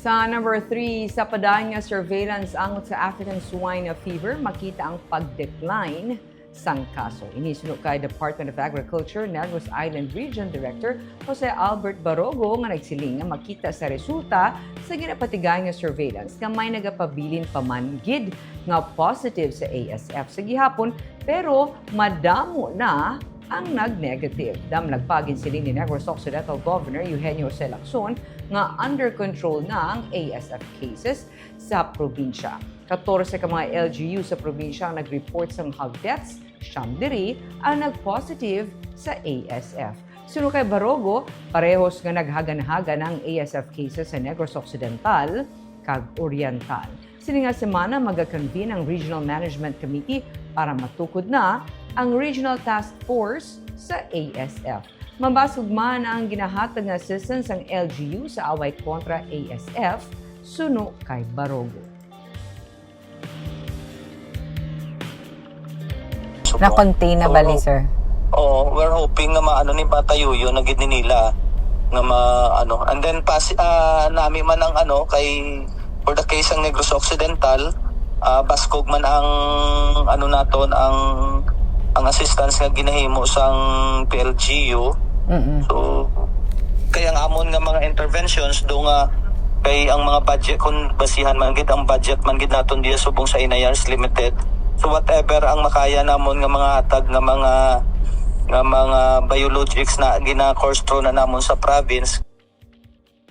Sa number 3, sa padayon nga surveillance angot sa African swine fever, makita ang pag-decline sang kaso. Inisunod kay Department of Agriculture, Negros Island Region Director Jose Albert Barogo nga nagsiling nga makita sa resulta sa ginapatigayon nga surveillance nga may nagapabilin pamanggid nga positive sa ASF sa gihapon pero madamo na ang nag-negative. Nagpagin siling ni Negros Occidental Governor Eugenio Jose Lacson nga under control na ang ASF cases sa probinsya. 14 ka mga LGU sa probinsya ang nag-report sa hog deaths, siyam diri ang nag-positive sa ASF. Sunod kay Barogo, parehos nga naghagan-hagan ang ASF cases sa Negros Occidental kag Oriental. Sini nga semana mag-convene ang Regional Management Committee para matukod na ang Regional Task Force sa ASF. Mabasog man ang ginahatag nga assistance ang LGU sa away kontra ASF, suno kay Barogo. Na-contain na bali, sir? Oo, we're hoping na maano ni patayo yun na gid nila nga maano. And then nami man ang kay for the case ng Negros Occidental, baskog man ang naton ang assistance nga ginahimo sang PLGU. So kaya ang amon nga mga interventions do nga kay ang mga budget kung basihan man gid ang budget man gid naton diya subong sa Inayars Limited. So whatever ang makaya namon nga mga hatag nga mga biologics na gina-course through na namon sa province